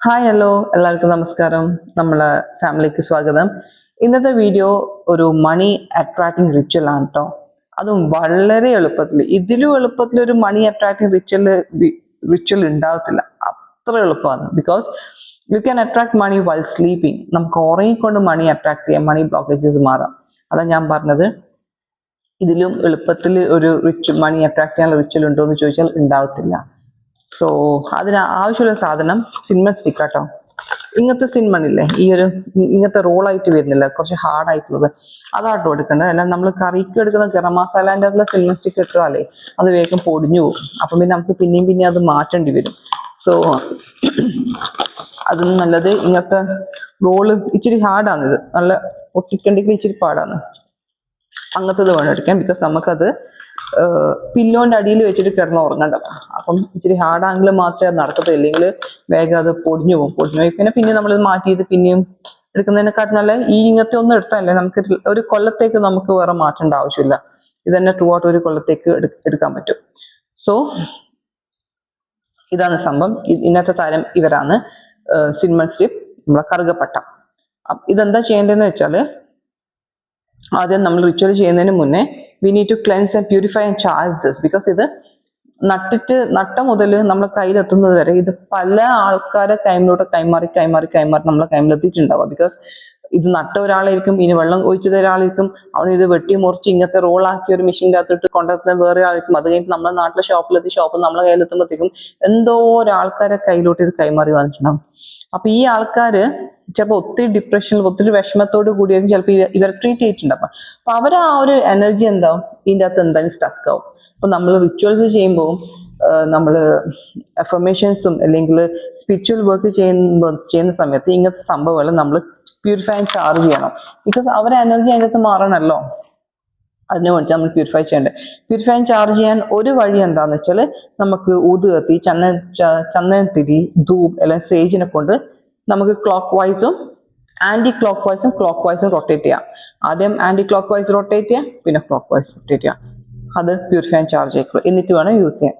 Hi hello എല്ലാവർക്കും നമസ്കാരം. നമ്മളെ ഫാമിലിക്ക് സ്വാഗതം. ഇന്നത്തെ വീഡിയോ ഒരു മണി അട്രാക്ടിങ് റിച്വൽ ആണ് കേട്ടോ. അതും വളരെ എളുപ്പത്തിൽ, ഇതിലും എളുപ്പത്തിൽ ഒരു മണി അട്രാക്ടിങ് റിച്വൽ ഉണ്ടാവത്തില്ല. അത്ര എളുപ്പമാണ്. Because you can attract money while sleeping. നമുക്ക് ഉറങ്ങിക്കൊണ്ട് മണി അട്രാക്ട് ചെയ്യാം, മണി ബ്ലോക്കേജസ് മാറാം. അതാണ് ഞാൻ പറഞ്ഞത്. ഇതിലും എളുപ്പത്തിൽ ഒരു മണി അട്രാക്ട് ചെയ്യാനുള്ള റിച്വൽ ഉണ്ടോ എന്ന് ചോദിച്ചാൽ ഉണ്ടാവത്തില്ല. സോ അതിന് ആവശ്യമുള്ള സാധനം സിൻമൺ സ്റ്റിക്ക് കേട്ടോ. ഇങ്ങനത്തെ സിൻമൺ ഇല്ലേ, ഇങ്ങനത്തെ റോളായിട്ട് വരുന്നില്ല, കുറച്ച് ഹാർഡ് ആയിട്ടുള്ളത്, അതാട്ടോ എടുക്കേണ്ടത്. അല്ല നമ്മൾ കറിക്ക് എടുക്കുന്ന ഗരം മസാലാൻ്റെ അതിലെ സിൻമൺ സ്റ്റിക്ക് ഇട്ടാലേ അത് വേഗം പൊടിഞ്ഞു പോകും. അപ്പം പിന്നെ നമുക്ക് പിന്നെയും അത് മാറ്റേണ്ടി വരും. സോ അതിന് നല്ലത് ഇങ്ങനത്തെ റോള്. ഇച്ചിരി ഹാർഡാണിത്, നല്ല ഒട്ടിക്കണ്ടെങ്കിൽ ഇച്ചിരി പാടാണ്. അങ്ങനത്തത് വേണം എടുക്കാൻ. ബിക്കോസ് നമുക്കത് പില്ലോന്റെ അടിയിൽ വെച്ചിട്ട് കിടന്ന് ഉറങ്ങേണ്ടത്. അപ്പം ഇച്ചിരി ഹാർഡാണെങ്കിൽ മാത്രമേ അത് നടക്കത്തുള്ളൂ. ഇല്ലെങ്കിൽ വേഗം അത് പൊടിഞ്ഞു പോയി പിന്നെ നമ്മൾ മാറ്റിയത് പിന്നെയും എടുക്കുന്നതിനെക്കാട്ടും നല്ല ഈ ഇങ്ങനത്തെ ഒന്നും എടുത്താലേ നമുക്ക് ഒരു കൊല്ലത്തേക്ക് നമുക്ക് വേറെ മാറ്റേണ്ട ആവശ്യമില്ല. ഇത് തന്നെ ത്രൂ ഔട്ട് ഒരു കൊല്ലത്തേക്ക് എടുക്കാൻ പറ്റും. സോ ഇതാണ് സംഭവം. ഇന്നത്തെ താരം ഇവരാണ് സിൻമൺ സ്റ്റിക്ക്, നമ്മളെ കറുകപ്പട്ട. ഇതെന്താ ചെയ്യേണ്ടതെന്ന് വെച്ചാൽ, ആദ്യം നമ്മൾ റിച്വൽ ചെയ്യുന്നതിന് മുന്നേ we need to cleanse and purify and charge this. Because ഇത് നട്ട മുതൽ നമ്മളെ കയ്യിലെത്തുന്നത് വരെ ഇത് പല ആൾക്കാരെ കൈമിലൂടെ കൈമാറി നമ്മളെ കൈമിലെത്തിയിട്ടുണ്ടാവുക. ബിക്കോസ് ഇത് നട്ട ഒരാളായിരിക്കും, ഇനി വെള്ളം ഒഴിച്ചത് ഒരാളായിരിക്കും, അവൻ ഇത് വെട്ടി മുറിച്ച് ഇങ്ങനത്തെ റോളാക്കി ഒരു മെഷീൻ്റെ അകത്തിട്ട് കൊണ്ടുവരുന്ന വേറെ ആൾക്കും. അത് കഴിഞ്ഞിട്ട് നമ്മുടെ നാട്ടിലെ ഷോപ്പ് നമ്മളെ കയ്യിലെത്തുമ്പോഴത്തേക്കും എന്തോ ഒരാൾക്കാരെ കയ്യിലോട്ട് ഇത് കൈമാറി വന്നിട്ടുണ്ടാവും. അപ്പൊ ഈ ആൾക്കാര് ചിലപ്പോൾ ഒത്തിരി ഡിപ്രഷനിൽ, ഒത്തിരി വിഷമത്തോട് കൂടിയായിരിക്കും ചിലപ്പോൾ ഇവരെ ട്രീറ്റ് ചെയ്തിട്ടുണ്ടാവും. അപ്പൊ അവർ ആ ഒരു എനർജി എന്താവും, ഇതിൻ്റെ അകത്ത് എന്തായാലും സ്റ്റക്ക് ആവും. അപ്പൊ നമ്മൾ റിച്വൽസ് ചെയ്യുമ്പോൾ നമ്മൾ അഫർമേഷൻസും അല്ലെങ്കിൽ സ്പിരിച്വൽ വർക്ക് ചെയ്യുന്ന സമയത്ത് ഇങ്ങനത്തെ സംഭവങ്ങൾ നമ്മൾ പ്യൂരിഫൈ ആൻഡ് ചാർജ് ചെയ്യണം. ബിക്കോസ് അവരെ എനർജി അതിനകത്ത് മാറണമല്ലോ, അതിന് വേണ്ടി നമ്മൾ പ്യൂരിഫൈ ചെയ്യേണ്ടത്. പ്യൂരിഫൈ ആൻഡ് ചാർജ് ചെയ്യാൻ ഒരു വഴി എന്താണെന്ന് വെച്ചാൽ, നമുക്ക് ഊതുകത്തി, ചന്ദനത്തിരി, ധൂപ് അല്ലെങ്കിൽ സേജിനെ കൊണ്ട് നമുക്ക് ക്ലോക്ക് വൈസും ക്ലോക്ക് വൈസും റൊട്ടേറ്റ് ചെയ്യാം. ആദ്യം ആന്റി ക്ലോക്ക് വൈസ് റൊട്ടേറ്റ് ചെയ്യാം, പിന്നെ ക്ലോക്ക് വൈസ് റൊട്ടേറ്റ് ചെയ്യാം. അത് പ്യൂരിഫൈ ആൻഡ് ചാർജ് ആയിക്കോളൂ. എന്നിട്ട് വേണം യൂസ് ചെയ്യാൻ.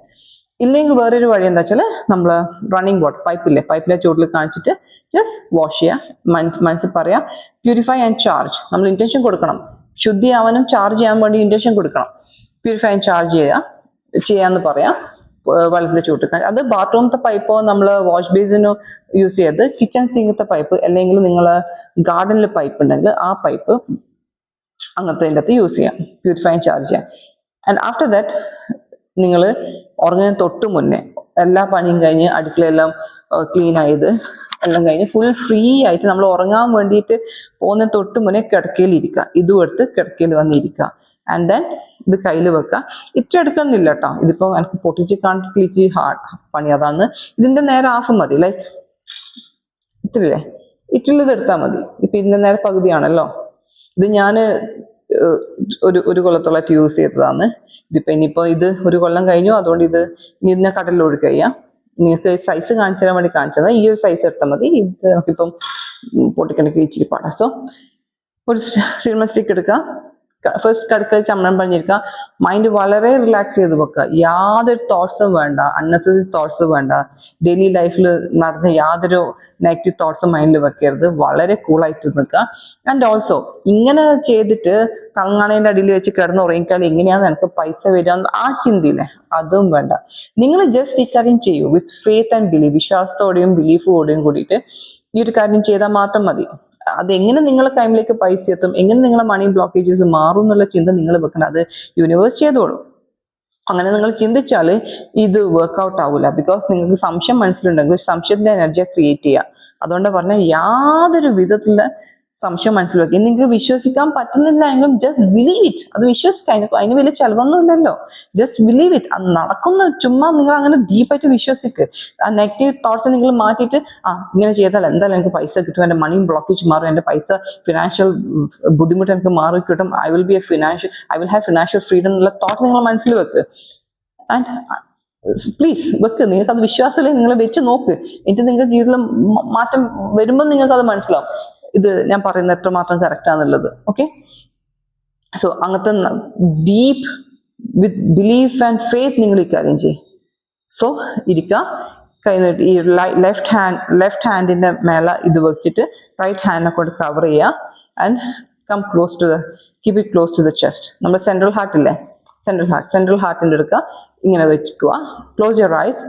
ഇല്ലെങ്കിൽ വേറൊരു വഴി എന്താ വെച്ചാൽ, നമ്മൾ റണ്ണിങ് വാട്ടർ പൈപ്പിലെ ചൂടിൽ കാണിച്ചിട്ട് ജസ്റ്റ് വാഷ് ചെയ്യുക. മനസ്സിൽ പറയാം പ്യൂരിഫൈ ആൻഡ് ചാർജ്. നമ്മൾ ഇന്റൻഷൻ കൊടുക്കണം, ശുദ്ധിയാവാനും ചാർജ് ചെയ്യാൻ വേണ്ടി ഇന്റൻഷൻ കൊടുക്കണം. പ്യൂരിഫൈ ആൻഡ് ചാർജ് ചെയ്യാന്ന് പറയാം വെള്ളത്തിന്റെ ചൂട്ടിൽ. അത് ബാത്റൂമത്തെ പൈപ്പോ നമ്മൾ വാഷ് ബേസിനോ യൂസ് ചെയ്ത്, കിച്ചൺ സിങ്കത്തെ പൈപ്പ് അല്ലെങ്കിൽ നിങ്ങൾ ഗാർഡനിൽ പൈപ്പ് ഉണ്ടെങ്കിൽ ആ പൈപ്പ് അങ്ങനത്തെ അകത്ത് യൂസ് ചെയ്യാം, പ്യൂരിഫൈ ആൻഡ് ചാർജ് ചെയ്യാം. ആൻഡ് ആഫ്റ്റർ ദാറ്റ് നിങ്ങൾ ഉറങ്ങുന്നതിന് തൊട്ട് മുന്നേ എല്ലാ പണിയും കഴിഞ്ഞ് അടുക്കളയെല്ലാം ക്ലീൻ ആയത് എല്ലാം കഴിഞ്ഞ് ഫുൾ ഫ്രീ ആയിട്ട് നമ്മൾ ഉറങ്ങാൻ വേണ്ടിയിട്ട് പോകുന്ന തൊട്ട് മുന്നേ കിടക്കയിൽ ഇരിക്കുക. ഇതും എടുത്ത് കിടക്കയിൽ വന്നിരിക്കുക. ആൻഡ് ദെൻ ഇത് കയ്യിൽ വെക്കുക. ഇത്ര എടുക്കണമെന്നില്ല കേട്ടോ. ഇതിപ്പോ എനിക്ക് പൊട്ടിച്ച് കാണിച്ച് ഹാർഡ് പണി. അതാണ് ഇതിന്റെ നേരെ ഹാഫ് മതി. ലൈക്ക് ഇട്ടില്ലേ, ഇട്ടുള്ളത് എടുത്താൽ മതി. ഇപ്പൊ ഇതിന്റെ നേരെ പകുതിയാണല്ലോ. ഇത് ഞാൻ ഒരു കൊല്ലത്തോളായിട്ട് യൂസ് ചെയ്തതാണ്. ഇനിയിപ്പോ ഇത് ഒരു കൊല്ലം കഴിഞ്ഞു, അതുകൊണ്ട് ഇതിനെ കടലിൽ ഒഴുക്കുക ചെയ്യാം. നിങ്ങൾക്ക് സൈസ് കാണിച്ചു തരാൻ വേണ്ടി കാണിച്ചത്. ഈ ഒരു സൈസ് എടുത്താൽ മതി. ഇത് നമുക്കിപ്പം പൊട്ടിക്കണക്ക് ഇച്ചിരി പാടാ. സോ ഒരു സിനിമ സ്റ്റിക്ക് എടുക്കുക. ഫസ്റ്റ് കടുക്കൽ ചമ്മണം പറഞ്ഞിരിക്കുക. മൈൻഡ് വളരെ റിലാക്സ് ചെയ്ത് വെക്കുക. യാതൊരു തോട്ട്സും വേണ്ട, അൺനെസസറി തോട്ട്സ് വേണ്ട. ഡെയിലി ലൈഫിൽ നടന്ന യാതൊരു നെഗറ്റീവ് തോട്ട്സും മൈൻഡിൽ വെക്കരുത്. വളരെ കൂളായിട്ട് നിൽക്കുക. ആൻഡ് ഓൾസോ ഇങ്ങനെ ചെയ്തിട്ട് തങ്ങാണേൻ്റെ അടിയിൽ വെച്ച് കിടന്ന് ഉറങ്ങിക്കാൽ എങ്ങനെയാണ് എനിക്ക് പൈസ വരിക ആ ചിന്തയില്ലേ, അതും വേണ്ട. നിങ്ങൾ ജസ്റ്റ് ഈ കാര്യം ചെയ്യൂ വിത്ത് ഫെയ്ത്ത് ആൻഡ് ബിലീഫ്. വിശ്വാസത്തോടെയും ബിലീഫോടെയും കൂടിയിട്ട് ഈ ഒരു കാര്യം ചെയ്താൽ മാത്രം മതി. അതെങ്ങനെ നിങ്ങളെ ടൈമിലേക്ക് പൈസ എത്തും, എങ്ങനെ നിങ്ങളെ മണി ബ്ലോക്കേജസ് മാറും എന്നുള്ള ചിന്ത നിങ്ങൾ വെക്കണം. അത് യൂണിവേഴ്സ് ചെയ്തോളും. അങ്ങനെ നിങ്ങൾ ചിന്തിച്ചാൽ ഇത് വർക്ക്ഔട്ട് ആവില്ല. ബിക്കോസ് നിങ്ങൾക്ക് സംശയം മനസ്സിലുണ്ടെങ്കിൽ സംശയത്തിന്റെ എനർജിയെ ക്രിയേറ്റ് ചെയ്യുക. അതുകൊണ്ട് പറഞ്ഞാൽ യാതൊരു വിധത്തിലുള്ള സംശയം മനസ്സിൽ വെക്കുക. നിങ്ങൾക്ക് വിശ്വസിക്കാൻ പറ്റുന്നില്ല എങ്കിലും ജസ്റ്റ് ബിലീവ് ഇറ്റ്. അത് വിശ്വസിക്കാൻ അതിന് വലിയ ചെലവൊന്നുമില്ലല്ലോ. Just believe it. അത് നടക്കുന്ന ചുമ്മാ നിങ്ങൾ അങ്ങനെ ഡീപ്പായിട്ട് വിശ്വസിക്ക്. ആ നെഗറ്റീവ് തോട്ട്സ് നിങ്ങൾ മാറ്റിയിട്ട് ഇങ്ങനെ ചെയ്താൽ എന്തായാലും എനിക്ക് പൈസ കിട്ടും, എൻ്റെ മണി ബ്ലോക്കേജ് മാറും, എൻ്റെ പൈസ ഫിനാൻഷ്യൽ ബുദ്ധിമുട്ട് എനിക്ക് മാറി കിട്ടും, I will have financial freedom എന്നുള്ള തോട്ട് നിങ്ങൾ മനസ്സിൽ വെക്ക്. ആൻഡ് പ്ലീസ് വെക്ക്. നിങ്ങൾക്ക് അത് വിശ്വാസമില്ലെങ്കിൽ നിങ്ങൾ വെച്ച് നോക്ക്. എന്നിട്ട് നിങ്ങളുടെ ജീവിതത്തിൽ മാറ്റം വരുമ്പോൾ നിങ്ങൾക്ക് അത് മനസ്സിലാവും ഇത് ഞാൻ പറയുന്നത് എത്രമാത്രം കറക്റ്റ് ആണെന്നുള്ളത്. ഓക്കെ, സോ അങ്ങനത്തെ deep with belief and faith നിങ്ങൾ ഇക്കാര്യം ചെയ്യും. സോ ഇരിക്കുക, കൈ നീട്ടി ഈ ലെഫ്റ്റ് ഹാൻഡിന്റെ മേലെ ഇത് വെച്ചിട്ട് റൈറ്റ് ഹാൻഡിനെ കൊണ്ട് കവർ ചെയ്യുക and come close to the keep it close to the chest. നമ്മുടെ സെൻട്രൽ ഹാർട്ട് ഇല്ലേ, സെൻട്രൽ ഹാർട്ടിൻ്റെ എടുക്കുക, ഇങ്ങനെ വെക്കുക. Close your eyes,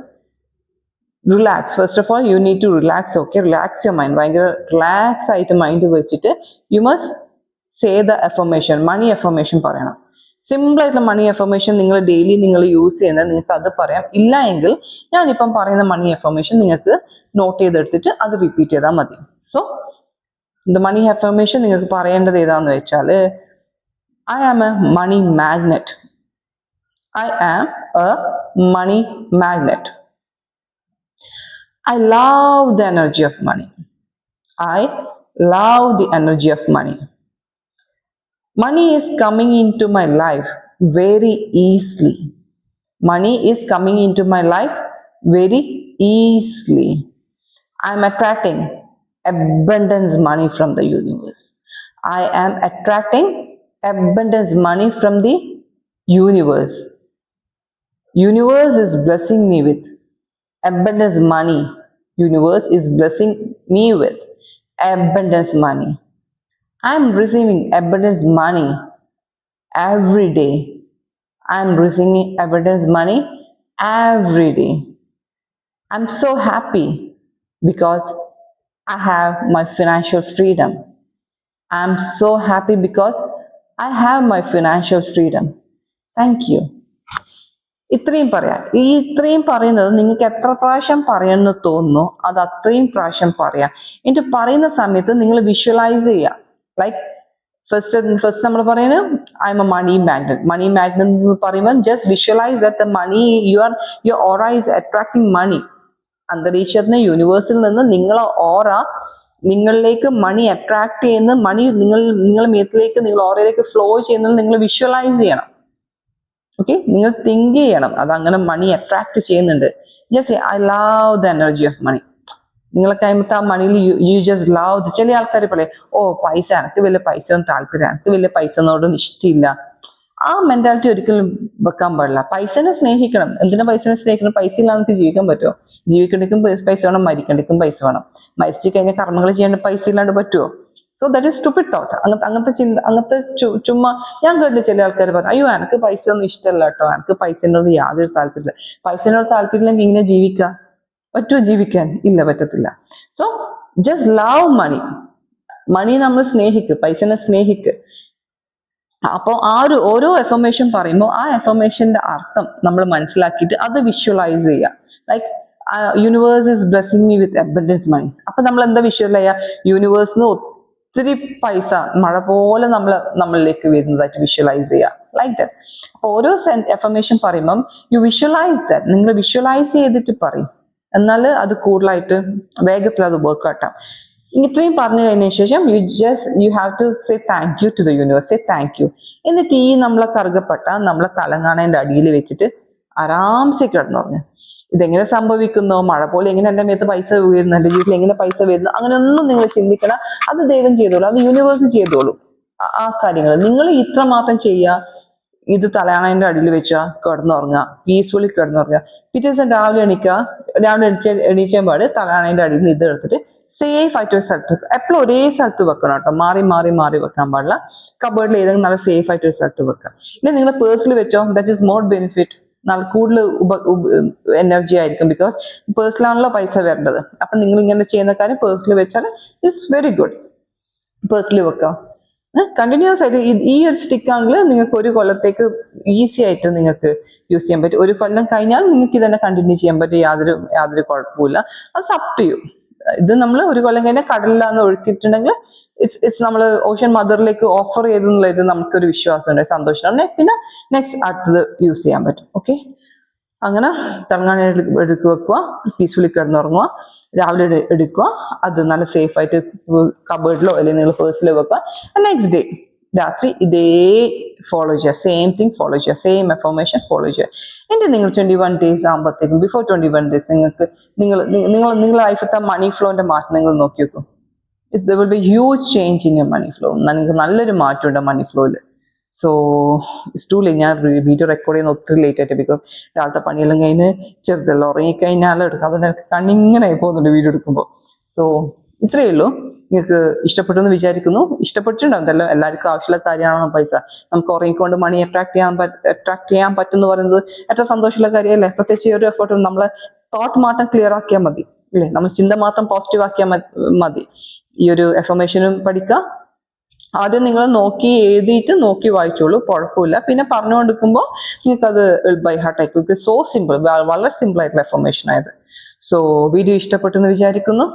relax. First of all you need to relax. Okay, relax your mind. ഭയങ്കര relax ആയിട്ട് mind വെച്ചിട്ട് you must say the affirmation, money affirmation പറയണം. സിമ്പിൾ ആയിട്ടുള്ള മണി അഫർമേഷൻ നിങ്ങൾ ഡെയിലി നിങ്ങൾ യൂസ് ചെയ്യുന്നത്, നിങ്ങൾക്ക് അത് പറയാം. ഇല്ല എങ്കിൽ ഞാനിപ്പം പറയുന്ന മണി അഫർമേഷൻ നിങ്ങൾക്ക് നോട്ട് ചെയ്തെടുത്തിട്ട് അത് റിപ്പീറ്റ് ചെയ്താൽ മതി. സോ ദ മണി അഫർമേഷൻ നിങ്ങൾക്ക് പറയേണ്ടത് ഏതാന്ന് വെച്ചാൽ, I am a money magnet. I am a money magnet. I love the energy of money. I love the energy of money. Money is coming into my life very easily. Money is coming into my life very easily. I am attracting abundance money from the universe. I am attracting abundance money from the universe. Universe is blessing me with abundance money. Universe is blessing me with abundance money. I am receiving abundance money every day. I am receiving abundance money every day. I'm so happy because I have my financial freedom. I'm so happy because I have my financial freedom. Thank you. ഇത്രയും പറയാം. ഇത്രയും പറയുന്നത് നിങ്ങൾക്ക് എത്ര പ്രാവശ്യം പറയുമെന്ന് തോന്നുന്നു അത് അത്രയും പ്രാവശ്യം പറയാം. എന്നിട്ട് പറയുന്ന സമയത്ത് നിങ്ങൾ വിഷ്വലൈസ് ചെയ്യാം. ലൈക്ക് ഫസ്റ്റ് നമ്മൾ പറയുന്നത് I am a money magnet. Money magnet എന്ന് പറയുമ്പോൾ just visualise that the money your aura is attracting money. അന്തരീക്ഷത്തിന് യൂണിവേഴ്സിൽ നിന്ന് നിങ്ങളെ ഓറ നിങ്ങളിലേക്ക് മണി അട്രാക്ട് ചെയ്യുന്ന മണി നിങ്ങളുടെ മേത്തിലേക്ക് നിങ്ങൾ ഓറയിലേക്ക് ഫ്ലോ ചെയ്യുന്നത് നിങ്ങൾ വിഷ്വലൈസ് ചെയ്യണം. ഓക്കെ, നിങ്ങൾ തിങ്ക് ചെയ്യണം അത് അങ്ങനെ മണി അട്രാക്ട് ചെയ്യുന്നുണ്ട്. Just I love the energy of money. നിങ്ങളെ കഴിയുമ്പോൾ ആ മണിയിൽ യു ജസ്റ്റ് ലവ്. ചില ആൾക്കാർ പറയും, ഓ പൈസ, എനിക്ക് വലിയ പൈസ ഒന്നും താല്പര്യം, എനിക്ക് വലിയ പൈസ ഒന്നും ഇഷ്ടമില്ല. ആ മെന്റാലിറ്റി ഒരിക്കലും വെക്കാൻ പാടില്ല. പൈസനെ സ്നേഹിക്കണം. എന്തിനാ പൈസനെ സ്നേഹിക്കണം? പൈസ ഇല്ലാതെ നമുക്ക് ജീവിക്കാൻ പറ്റുമോ? ജീവിക്കണ്ടിക്കും പൈസ വേണം, മരിക്കണ്ടിക്കും പൈസ വേണം. മരിച്ചു കഴിഞ്ഞാൽ കർമ്മങ്ങൾ ചെയ്യാൻ പൈസ ഇല്ലാണ്ട് പറ്റുമോ? So that is stupid thought. അങ്ങനത്തെ ചിന്ത, അങ്ങനത്തെ ചുമ്മാ ഞാൻ കേട്ടില്ല ചില ആൾക്കാർ പറഞ്ഞു, അയ്യോ എനിക്ക് പൈസ ഒന്നും ഇഷ്ടമല്ല കേട്ടോ, എനിക്ക് പൈസനോട് യാതൊരു താല്പര്യമില്ല. പൈസനോട് താല്പര്യമില്ലെങ്കിൽ ഇങ്ങനെ ജീവിക്കാം പറ്റുമോ? ജീവിക്കാൻ ഇല്ല, പറ്റത്തില്ല. So just love money. Money നമ്മൾ സ്നേഹിക്ക്, പൈസനെ സ്നേഹിക്ക്. അപ്പോൾ ഓരോ എഫർമേഷൻ പറയുമ്പോൾ ആ എഫർമേഷന്റെ അർത്ഥം നമ്മൾ മനസ്സിലാക്കിയിട്ട് അത് വിഷ്വലൈസ് ചെയ്യുക. Like universe is blessing me with abundance money. അപ്പൊ നമ്മൾ എന്താ വിഷ്വലൈസ് ചെയ്യുക? യൂണിവേഴ്സിന് ഒത്തിരി പൈസ മഴ പോലെ നമ്മളിലേക്ക് വരുന്നതായിട്ട് വിഷ്വലൈസ് ചെയ്യുക. Like that. അപ്പൊ ഓരോ എഫർമേഷൻ പറയുമ്പം യു വിഷ്വലൈസ് ദാറ്റ്. നിങ്ങൾ വിഷ്വലൈസ് ചെയ്തിട്ട് പറയും, എന്നാൽ അത് കൂടുതലായിട്ട് വേഗത്തിൽ അത് വർക്ക് ആട്ടാം. ഇത്രയും പറഞ്ഞു കഴിഞ്ഞ ശേഷം you have to say thank you to the universe. Say thank you. എന്നിട്ട് ഈ നമ്മളെ കറുകപ്പെട്ട നമ്മളെ തലങ്ങാണേന്റെ അടിയിൽ വെച്ചിട്ട് ആരാംസെ കിടന്നുറങ്ങുക. ഇതെങ്ങനെ സംഭവിക്കുന്നു? മഴ പോലെ എങ്ങനെ എൻ്റെ മേത്ത് പൈസ വീഴുന്നു, എൻ്റെ ജീവിതത്തിൽ എങ്ങനെ പൈസ വരുന്നു, അങ്ങനെയൊന്നും നിങ്ങൾ ചിന്തിക്കണം. അത് ദൈവം ചെയ്തോളൂ, അത് യൂണിവേഴ്സ് ചെയ്തോളൂ. ആ കാര്യങ്ങൾ നിങ്ങൾ ഇത്ര മാത്രം ചെയ്യുക. ഇത് തലയാണേന്റെ അടിയിൽ വെച്ചാൽ കിടന്നുറങ്ങുക, പീസ്ഫുള്ളി കിടന്നുറങ്ങുക. പിറ്റേ ദിവസം രാവിലെ എണീക്കാൻ പാട് തലയാണേന്റെ അടിയിൽ നിന്ന് ഇത് എടുത്തിട്ട് സേഫ് ആയിട്ട് ഒരു സ്ഥലത്ത്, എപ്പോഴും ഒരേ സ്ഥലത്ത് വെക്കണം കേട്ടോ. മാറി വെക്കാൻ പാടില്ല. കബേർഡിൽ ഏതെങ്കിലും നല്ല സേഫ് ആയിട്ട് ഒരു സ്ഥലത്ത് വെക്കാം. ഇല്ല നിങ്ങൾ പേഴ്സിൽ വെച്ചോ, ദാറ്റ് ഈസ് മോർ ബെനിഫിറ്റ്. നല്ല കൂടുതൽ എനർജി ആയിരിക്കും. ബിക്കോസ് പേഴ്സിലാണല്ലോ പൈസ വരേണ്ടത്. അപ്പൊ നിങ്ങൾ ഇങ്ങനെ ചെയ്യുന്ന കാര്യം പേഴ്സിൽ വെച്ചാൽ ഇറ്റ്സ് വെരി ഗുഡ്. പേഴ്സിൽ വെക്കാം. കണ്ടിന്യൂസ് ആയിട്ട് ഈ ഒരു സ്റ്റിക്ക് ആണെങ്കിൽ നിങ്ങൾക്ക് ഒരു കൊല്ലത്തേക്ക് ഈസി ആയിട്ട് നിങ്ങൾക്ക് യൂസ് ചെയ്യാൻ പറ്റും. ഒരു കൊല്ലം കഴിഞ്ഞാൽ നിങ്ങൾക്ക് ഇതന്നെ കണ്ടിന്യൂ ചെയ്യാൻ പറ്റും. യാതൊരു കുഴപ്പമില്ല. അത് അപ് ടു യു. ഇത് നമ്മൾ ഒരു കൊല്ലം കഴിഞ്ഞാൽ കടലിലാന്ന് ഒഴുക്കിയിട്ടുണ്ടെങ്കിൽ ഇറ്റ്സ് നമ്മൾ ഓഷ്യൻ മദറിലേക്ക് ഓഫർ ചെയ്തെന്നുള്ളത് നമുക്കൊരു വിശ്വാസമുണ്ട്, സന്തോഷമാണ്. പിന്നെ നെക്സ്റ്റ് അടുത്തത് യൂസ് ചെയ്യാൻ പറ്റും. ഓക്കെ, അങ്ങനെ തലങ്ങാണ എടുക്കുക, വെക്കുക, പീസ്ഫുള്ളി കിടന്നുറങ്ങുക. രാവിലെ എടുക്കുക, അത് നല്ല സേഫ് ആയിട്ട് കബേർഡിലോ അല്ലെങ്കിൽ നിങ്ങൾ പേഴ്സിലോ വെക്കുക. നെക്സ്റ്റ് ഡേ രാത്രി ഇതേ ഫോളോ ചെയ്യുക. സെയിം തിങ് ഫോളോ ചെയ്യുക, സെയിം എഫർമേഷൻ ഫോളോ ചെയ്യുക. എന്നിട്ട് നിങ്ങൾ 21 days ആകുമ്പോഴത്തേക്കും, ബിഫോർ 21 days നിങ്ങൾക്ക് നിങ്ങളുടെ ലൈഫത്തെ മണി ഫ്ലോന്റെ മാറ്റം നിങ്ങൾ നോക്കി വെക്കും. There will be huge change in your money flow. നിങ്ങൾക്ക് നല്ലൊരു മാറ്റമുണ്ട് മണി ഫ്ലോയിൽ. So it's to late. ഞാൻ വീഡിയോ റെക്കോർഡ് ചെയ്യുന്ന ഒത്തിരി ലേറ്റ് ആയിട്ട്, ബിക്കോസ് രാവിലത്തെ പണിയെല്ലാം കഴിഞ്ഞ് ചെറുതെല്ലാം ഉറങ്ങിക്കഴിഞ്ഞാലും എടുക്കാം. അതുകൊണ്ട് എനിക്ക് കണ്ണിങ്ങനെ ആയി പോകുന്നുണ്ട് വീഡിയോ എടുക്കുമ്പോൾ. സോ ഇത്രയേ ഉള്ളൂ. നിങ്ങൾക്ക് ഇഷ്ടപ്പെട്ടു എന്ന് വിചാരിക്കുന്നു. ഇഷ്ടപ്പെട്ടിട്ടുണ്ടാവും. ഇതെല്ലാം എല്ലാവർക്കും ആവശ്യമുള്ള കാര്യമാണ് പൈസ. നമുക്ക് ഉറങ്ങിക്കൊണ്ട് മണി അട്രാക്ട് ചെയ്യാൻ പറ്റും എന്ന് പറയുന്നത് ഏറ്റവും സന്തോഷമുള്ള കാര്യമല്ലേ. പ്രത്യേകിച്ച് ഈ ഒരു എഫേർട്ട് നമ്മളെ തോട്ട് മാത്രം ക്ലിയർ ആക്കിയാൽ മതി അല്ലേ, നമ്മൾ ചിന്ത മാത്രം പോസിറ്റീവ് ആക്കിയാൽ മതി. ഈ ഒരു എഫർമേഷനും പഠിക്കുക. ആദ്യം നിങ്ങൾ നോക്കി എഴുതിയിട്ട് നോക്കി വായിച്ചോളൂ, കുഴപ്പമില്ല. പിന്നെ പറഞ്ഞു കൊടുക്കുമ്പോൾ നിങ്ങൾക്കത് ബൈ ഹാർട്ട് ആയിരിക്കും. സോ സിമ്പിൾ, വളരെ സിമ്പിൾ ആയിട്ടുള്ള എഫർമേഷൻ ആയത്. സോ വീഡിയോ ഇഷ്ടപ്പെട്ടെന്ന് വിചാരിക്കുന്നു.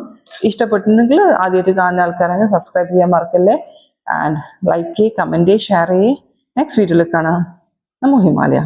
ഇഷ്ടപ്പെട്ടിട്ടുണ്ടെങ്കിൽ ആദ്യമായിട്ട് കാണുന്ന ആൾക്കാരാണെങ്കിൽ സബ്സ്ക്രൈബ് ചെയ്യാൻ മറക്കല്ലേ. ആൻഡ് ലൈക്ക് ചെയ്യ്, കമൻറ്റ് ചെയ്യ്, ഷെയർ ചെയ്യ്. നെക്സ്റ്റ് വീഡിയോയിൽ കാണാം. നമോ ഹിമാലയ.